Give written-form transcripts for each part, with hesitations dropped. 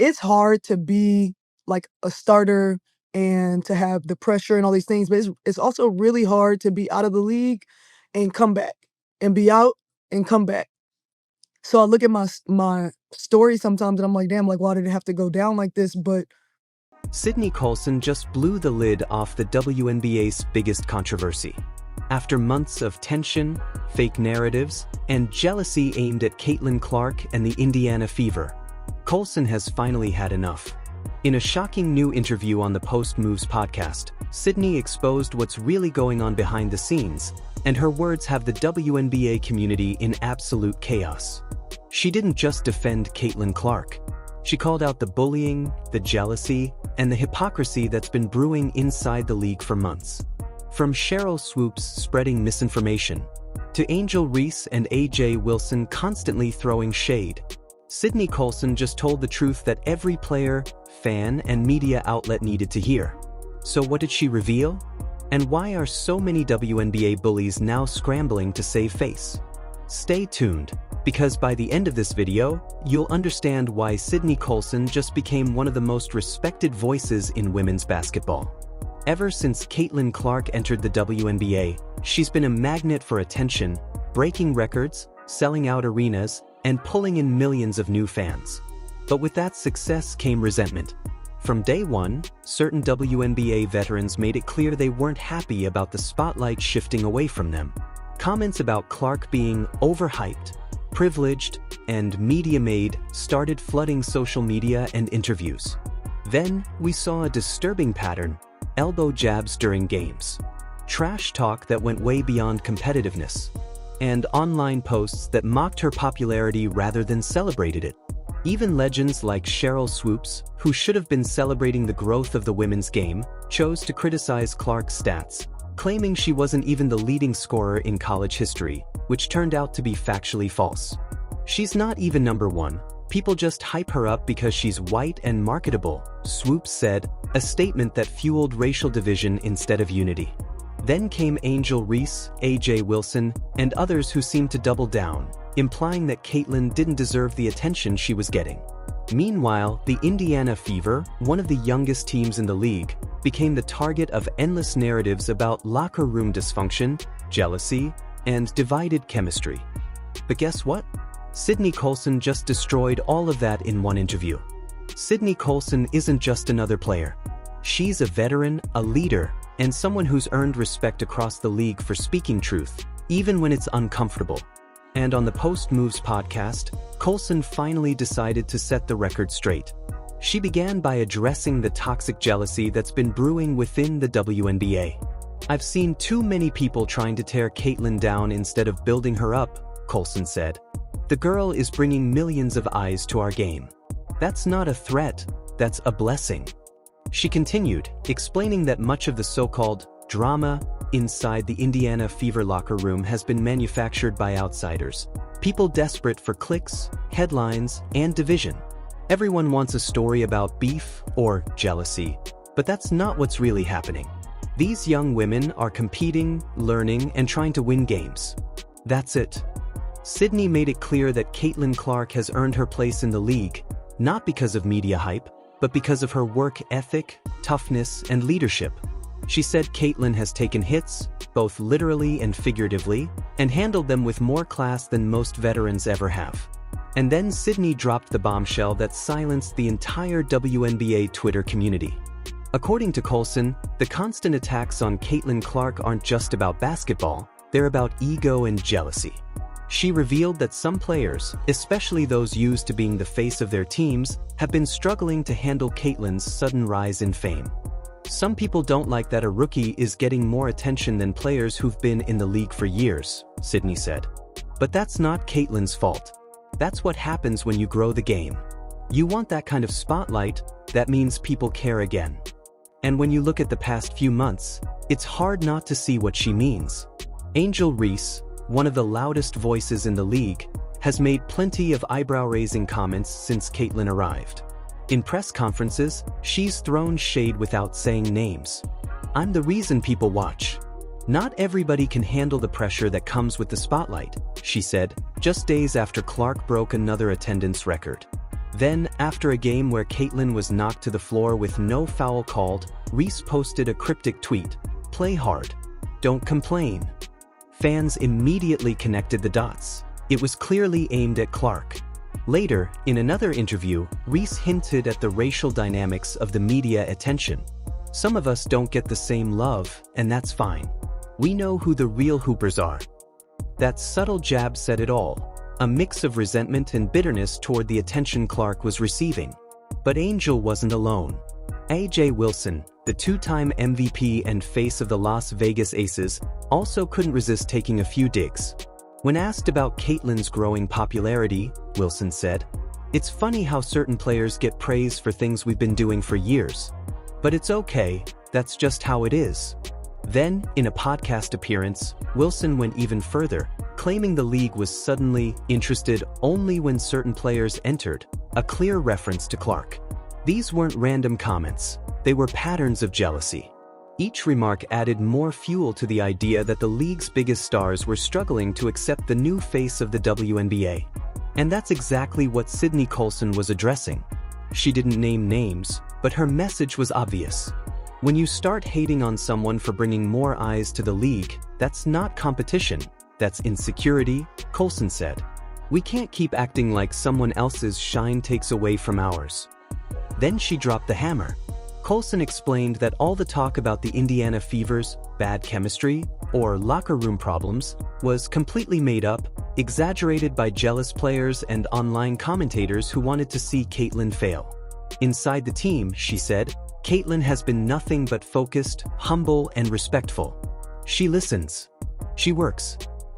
it's hard to be like a starter and to have the pressure and all these things, but it's also really hard to be out of the league and come back and be out and come back. So I look at my story sometimes and I'm like, damn, like why did it have to go down like this? But Sydney Colson just blew the lid off the WNBA's biggest controversy. After months of tension, fake narratives, and jealousy aimed at Caitlin Clark and the Indiana Fever, Coulson has finally had enough. In a shocking new interview on the Post Moves podcast, Sydney exposed what's really going on behind the scenes, and her words have the WNBA community in absolute chaos. She didn't just defend Caitlin Clark. She called out the bullying, the jealousy, and the hypocrisy that's been brewing inside the league for months. From Cheryl Swoops spreading misinformation, to Angel Reese and AJ Wilson constantly throwing shade, Sydney Colson just told the truth that every player, fan, and media outlet needed to hear. So what did she reveal? And why are so many WNBA bullies now scrambling to save face? Stay tuned, because by the end of this video, you'll understand why Sydney Colson just became one of the most respected voices in women's basketball. Ever since Caitlin Clark entered the WNBA, she's been a magnet for attention, breaking records, selling out arenas, and pulling in millions of new fans. But with that success came resentment. From day one, certain WNBA veterans made it clear they weren't happy about the spotlight shifting away from them. Comments about Clark being overhyped, privileged, and media-made started flooding social media and interviews. Then, we saw a disturbing pattern: elbow jabs during games, trash talk that went way beyond competitiveness, and online posts that mocked her popularity rather than celebrated it. Even legends like Cheryl Swoops, who should have been celebrating the growth of the women's game, chose to criticize Clark's stats, claiming she wasn't even the leading scorer in college history, which turned out to be factually false. She's not even number one. People just hype her up because she's white and marketable, Swoops said, a statement that fueled racial division instead of unity. Then came Angel Reese, AJ Wilson, and others who seemed to double down, implying that Caitlin didn't deserve the attention she was getting. Meanwhile, the Indiana Fever, one of the youngest teams in the league, became the target of endless narratives about locker room dysfunction, jealousy, and divided chemistry. But guess what? Sydney Colson just destroyed all of that in one interview. Sydney Colson isn't just another player. She's a veteran, a leader, and someone who's earned respect across the league for speaking truth, even when it's uncomfortable. And on the Post Moves podcast, Coulson finally decided to set the record straight. She began by addressing the toxic jealousy that's been brewing within the WNBA. "I've seen too many people trying to tear Caitlin down instead of building her up," Coulson said. "The girl is bringing millions of eyes to our game. That's not a threat, that's a blessing." She continued, explaining that much of the so-called drama inside the Indiana Fever locker room has been manufactured by outsiders, people desperate for clicks, headlines, and division. Everyone wants a story about beef or jealousy, but that's not what's really happening. These young women are competing, learning, and trying to win games. That's it. Sydney made it clear that Caitlin Clark has earned her place in the league, not because of media hype, but because of her work ethic, toughness, and leadership. She said Caitlin has taken hits, both literally and figuratively, and handled them with more class than most veterans ever have. And then Sydney dropped the bombshell that silenced the entire WNBA Twitter community. According to Coulson, the constant attacks on Caitlin Clark aren't just about basketball, they're about ego and jealousy. She revealed that some players, especially those used to being the face of their teams, have been struggling to handle Caitlin's sudden rise in fame. "Some people don't like that a rookie is getting more attention than players who've been in the league for years," Sydney said. "But that's not Caitlin's fault. That's what happens when you grow the game. You want that kind of spotlight, that means people care again." And when you look at the past few months, it's hard not to see what she means. Angel Reese, one of the loudest voices in the league, has made plenty of eyebrow-raising comments since Caitlin arrived. In press conferences, she's thrown shade without saying names. "I'm the reason people watch. Not everybody can handle the pressure that comes with the spotlight," she said, just days after Clark broke another attendance record. Then, after a game where Caitlin was knocked to the floor with no foul called, Reese posted a cryptic tweet, "Play hard. Don't complain." Fans immediately connected the dots. It was clearly aimed at Clark. Later, in another interview, Reese hinted at the racial dynamics of the media attention. "Some of us don't get the same love, and that's fine. We know who the real hoopers are." That subtle jab said it all, a mix of resentment and bitterness toward the attention Clark was receiving. But Angel wasn't alone. AJ Wilson, the two-time MVP and face of the Las Vegas Aces, also couldn't resist taking a few digs. When asked about Caitlin's growing popularity, Wilson said, "It's funny how certain players get praise for things we've been doing for years. But it's okay, that's just how it is." Then, in a podcast appearance, Wilson went even further, claiming the league was suddenly interested only when certain players entered, a clear reference to Clark. These weren't random comments, they were patterns of jealousy. Each remark added more fuel to the idea that the league's biggest stars were struggling to accept the new face of the WNBA. And that's exactly what Sydney Colson was addressing. She didn't name names, but her message was obvious. When you start hating on someone for bringing more eyes to the league, that's not competition, that's insecurity, Coulson said. "We can't keep acting like someone else's shine takes away from ours." Then she dropped the hammer. Coulson explained that all the talk about the Indiana Fever's bad chemistry or locker room problems was completely made up, exaggerated by jealous players and online commentators who wanted to see Caitlin fail. Inside the team, she said, Caitlin has been nothing but focused, humble, and respectful. She listens. She works.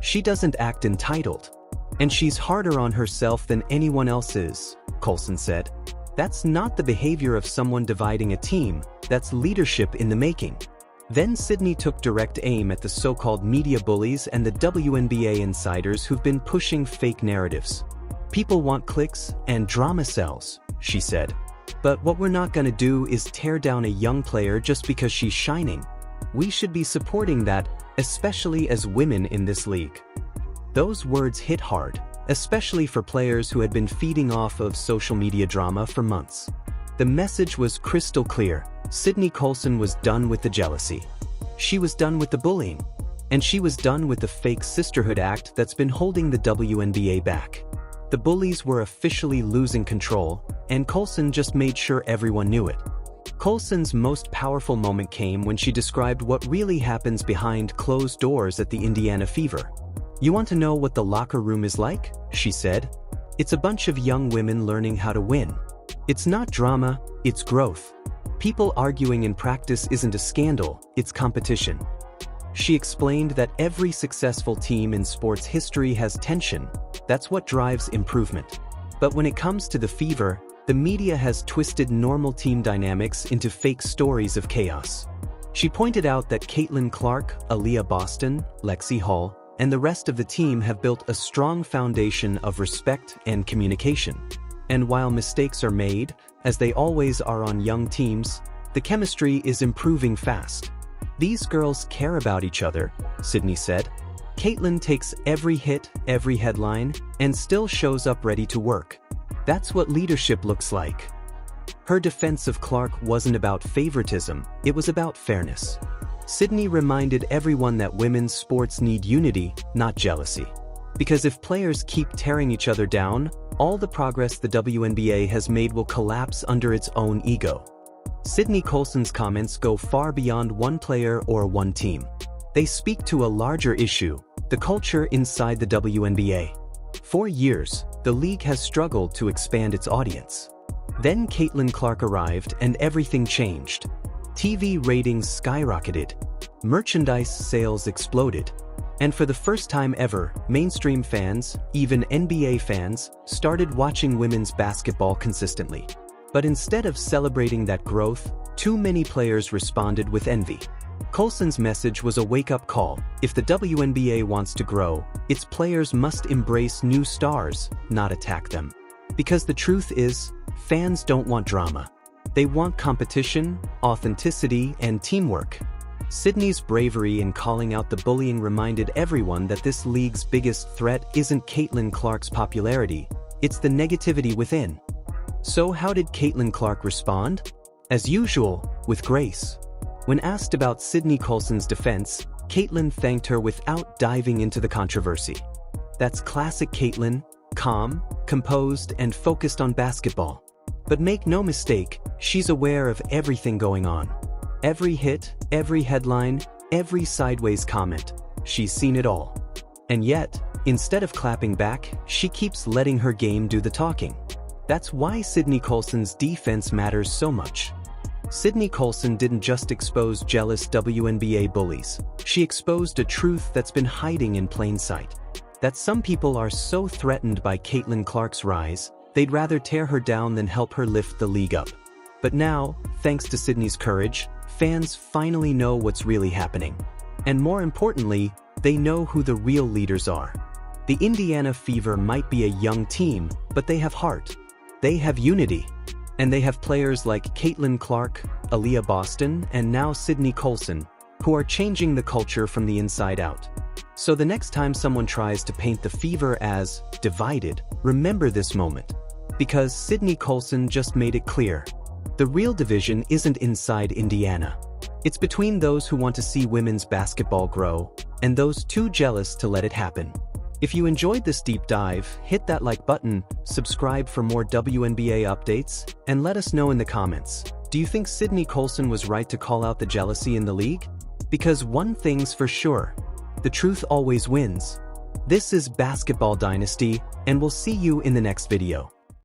She doesn't act entitled. And she's harder on herself than anyone else is, Coulson said. That's not the behavior of someone dividing a team, that's leadership in the making. Then Sydney took direct aim at the so-called media bullies and the WNBA insiders who've been pushing fake narratives. "People want clicks and drama sells," she said. "But what we're not gonna do is tear down a young player just because she's shining. We should be supporting that, especially as women in this league." Those words hit hard, especially for players who had been feeding off of social media drama for months. The message was crystal clear. Sydney Colson was done with the jealousy. She was done with the bullying. And she was done with the fake sisterhood act that's been holding the WNBA back. The bullies were officially losing control, and Coulson just made sure everyone knew it. Coulson's most powerful moment came when she described what really happens behind closed doors at the Indiana Fever. "You want to know what the locker room is like?" she said. "It's a bunch of young women learning how to win. It's not drama, it's growth. People arguing in practice isn't a scandal, it's competition." She explained that every successful team in sports history has tension. That's what drives improvement. But when it comes to the Fever, the media has twisted normal team dynamics into fake stories of chaos. She pointed out that Caitlin Clark, Aaliyah Boston, Lexi Hall, and the rest of the team have built a strong foundation of respect and communication. And while mistakes are made, as they always are on young teams, the chemistry is improving fast. "These girls care about each other," Sydney said. "Caitlin takes every hit, every headline, and still shows up ready to work. That's what leadership looks like." Her defense of Clark wasn't about favoritism, it was about fairness. Sydney reminded everyone that women's sports need unity, not jealousy. Because if players keep tearing each other down, all the progress the WNBA has made will collapse under its own ego. Sydney Colson's comments go far beyond one player or one team. They speak to a larger issue, the culture inside the WNBA. For years, the league has struggled to expand its audience. Then Caitlin Clark arrived and everything changed. TV ratings skyrocketed. Merchandise sales exploded. And for the first time ever, mainstream fans, even NBA fans, started watching women's basketball consistently. But instead of celebrating that growth, too many players responded with envy. Coulson's message was a wake-up call. If the WNBA wants to grow, its players must embrace new stars, not attack them. Because the truth is, fans don't want drama. They want competition, authenticity, and teamwork. Sydney's bravery in calling out the bullying reminded everyone that this league's biggest threat isn't Caitlin Clark's popularity, it's the negativity within. So how did Caitlin Clark respond? As usual, with grace. When asked about Sydney Colson's defense, Caitlin thanked her without diving into the controversy. That's classic Caitlin, calm, composed, and focused on basketball. But make no mistake, she's aware of everything going on. Every hit, every headline, every sideways comment. She's seen it all. And yet, instead of clapping back, she keeps letting her game do the talking. That's why Sydney Colson's defense matters so much. Sydney Colson didn't just expose jealous WNBA bullies. She exposed a truth that's been hiding in plain sight. That some people are so threatened by Caitlin Clark's rise, they'd rather tear her down than help her lift the league up. But now, thanks to Sydney's courage, fans finally know what's really happening. And more importantly, they know who the real leaders are. The Indiana Fever might be a young team, but they have heart. They have unity. And they have players like Caitlin Clark, Aaliyah Boston, and now Sydney Colson, who are changing the culture from the inside out. So the next time someone tries to paint the Fever as divided, remember this moment. Because Sydney Colson just made it clear. The real division isn't inside Indiana. It's between those who want to see women's basketball grow and those too jealous to let it happen. If you enjoyed this deep dive, hit that like button, subscribe for more WNBA updates, and let us know in the comments. Do you think Sydney Colson was right to call out the jealousy in the league? Because one thing's for sure, the truth always wins. This is Basketball Dynasty, and we'll see you in the next video.